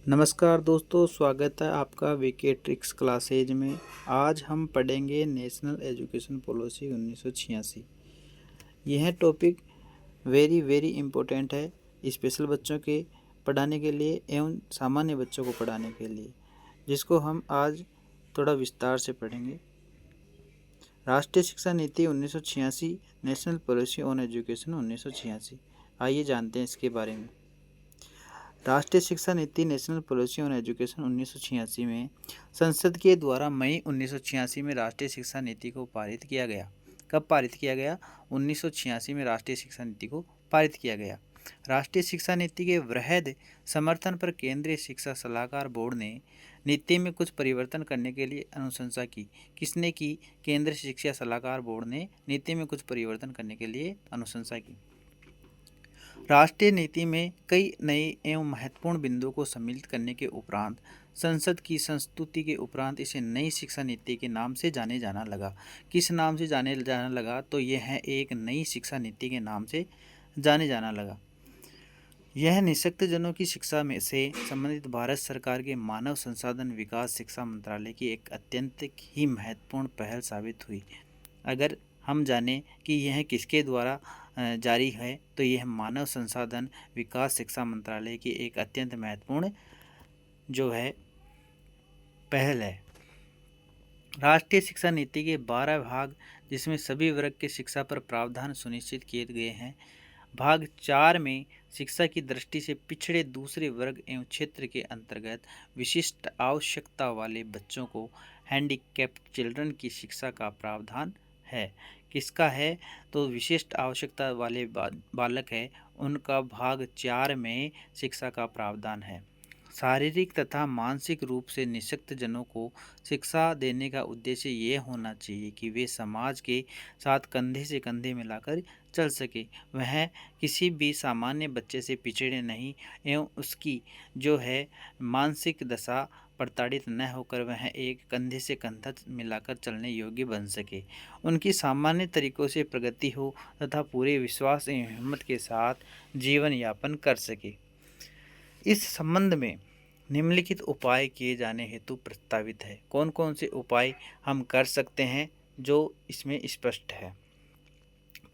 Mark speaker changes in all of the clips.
Speaker 1: नमस्कार दोस्तों, स्वागत है आपका वीके ट्रिक्स क्लासेज में। आज हम पढ़ेंगे नेशनल एजुकेशन पॉलिसी 1986। यह टॉपिक वेरी इम्पोर्टेंट है, स्पेशल बच्चों के पढ़ाने के लिए एवं सामान्य बच्चों को पढ़ाने के लिए, जिसको हम आज थोड़ा विस्तार से पढ़ेंगे। राष्ट्रीय शिक्षा नीति 1986, नेशनल पॉलिसी ऑन एजुकेशन 1986। आइए जानते हैं इसके बारे में। राष्ट्रीय शिक्षा नीति नेशनल पॉलिसी ऑन एजुकेशन 1986 में संसद के द्वारा मई 1986 में राष्ट्रीय शिक्षा नीति को पारित किया गया। कब पारित किया गया? 1986 में राष्ट्रीय शिक्षा नीति को पारित किया गया। राष्ट्रीय शिक्षा नीति के वृहद समर्थन पर केंद्रीय शिक्षा सलाहकार बोर्ड ने नीति में कुछ परिवर्तन करने के लिए अनुशंसा की। किसने की? केंद्रीय शिक्षा सलाहकार बोर्ड ने नीति में कुछ परिवर्तन करने के लिए अनुशंसा की। राष्ट्रीय नीति में कई नए एवं महत्वपूर्ण बिंदुओं को सम्मिलित करने के उपरांत संसद की संस्तुति के उपरांत इसे नई शिक्षा नीति के नाम से जाने जाना लगा। किस नाम से जाने जाना लगा? तो यह है एक नई शिक्षा नीति के नाम से जाने जाना लगा। यह निःशक्तजनों की शिक्षा में से संबंधित भारत सरकार के मानव संसाधन विकास शिक्षा मंत्रालय की एक अत्यंत ही महत्वपूर्ण पहल साबित हुई। अगर हम जानें कि यह किसके द्वारा जारी है, तो यह मानव संसाधन विकास शिक्षा मंत्रालय की एक अत्यंत महत्वपूर्ण जो है पहल है। राष्ट्रीय शिक्षा नीति के 12 भाग, जिसमें सभी वर्ग के शिक्षा पर प्रावधान सुनिश्चित किए गए हैं। भाग 4 में शिक्षा की दृष्टि से पिछड़े दूसरे वर्ग एवं क्षेत्र के अंतर्गत विशिष्ट आवश्यकता वाले बच्चों को हैंडीकैप्ड चिल्ड्रन की शिक्षा का प्रावधान है। किसका है? तो विशिष्ट आवश्यकता वाले बालक है, उनका भाग 4 में शिक्षा का प्रावधान है। शारीरिक तथा मानसिक रूप से निःशक्त जनों को शिक्षा देने का उद्देश्य ये होना चाहिए कि वे समाज के साथ कंधे से कंधे मिलाकर चल सके। वह किसी भी सामान्य बच्चे से पिछड़े नहीं एवं उसकी जो है मानसिक दशा प्रताड़ित न होकर वह एक कंधे से कंधा मिलाकर चलने योग्य बन सके। उनकी सामान्य तरीकों से प्रगति हो तथा पूरे विश्वास एवं हिम्मत के साथ जीवन यापन कर सके। इस संबंध में निम्नलिखित उपाय किए जाने हेतु प्रस्तावित है। कौन कौन से उपाय हम कर सकते हैं जो इसमें स्पष्ट है?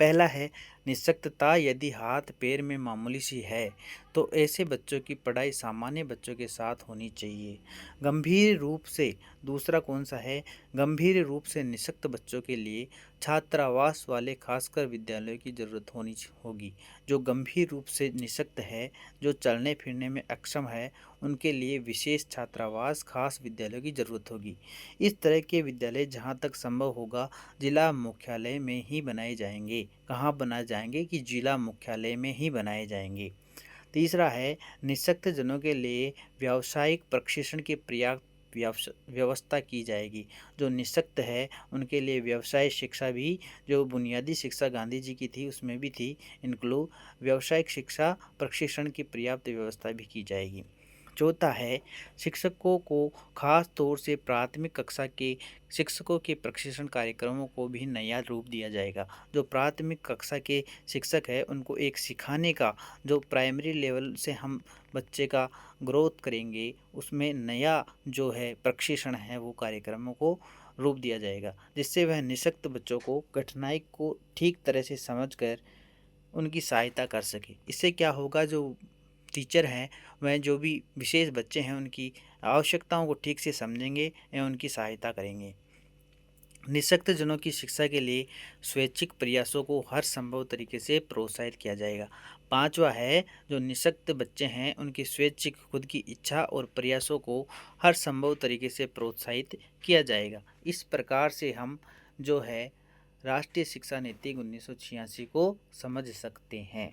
Speaker 1: पहला है निःशक्तता। यदि हाथ पैर में मामूली सी है तो ऐसे बच्चों की पढ़ाई सामान्य बच्चों के साथ होनी चाहिए। गंभीर रूप से, दूसरा कौन सा है? गंभीर रूप से निःशक्त बच्चों के लिए छात्रावास वाले खासकर विद्यालयों की जरूरत होगी। जो गंभीर रूप से निःशक्त है, जो चलने फिरने में अक्षम है, उनके लिए विशेष छात्रावास खास विद्यालयों की जरूरत होगी। इस तरह के विद्यालय जहाँ तक संभव होगा जिला मुख्यालय में ही बनाए जाएंगे। कहाँ बनाए जाएंगे? कि जिला मुख्यालय में ही बनाए जाएंगे। तीसरा है निःशक्त जनों के लिए व्यावसायिक प्रशिक्षण की पर्याप्त व्यवस्था की जाएगी। जो निःशक्त है उनके लिए व्यवसाय शिक्षा भी, जो बुनियादी शिक्षा गांधी जी की थी उसमें भी थी इंक्लूड, व्यावसायिक शिक्षा प्रशिक्षण की पर्याप्त व्यवस्था भी की जाएगी। चौथा है शिक्षकों को खास तौर से प्राथमिक कक्षा के शिक्षकों के प्रशिक्षण कार्यक्रमों को भी नया रूप दिया जाएगा। जो प्राथमिक कक्षा के शिक्षक है उनको एक सिखाने का, जो प्राइमरी लेवल से हम बच्चे का ग्रोथ करेंगे उसमें नया जो है प्रशिक्षण है वो कार्यक्रमों को रूप दिया जाएगा, जिससे वह निःशक्त बच्चों को कठिनाई को ठीक तरह से समझकर उनकी सहायता कर सके। इससे क्या होगा? जो टीचर हैं वह जो भी विशेष बच्चे हैं उनकी आवश्यकताओं को ठीक से समझेंगे एवं उनकी सहायता करेंगे। निःशक्त जनों की शिक्षा के लिए स्वैच्छिक प्रयासों को हर संभव तरीके से प्रोत्साहित किया जाएगा। पांचवा है जो निःशक्त बच्चे हैं उनकी स्वैच्छिक खुद की इच्छा और प्रयासों को हर संभव तरीके से प्रोत्साहित किया जाएगा। इस प्रकार से हम जो है राष्ट्रीय शिक्षा नीति 1986 को समझ सकते हैं।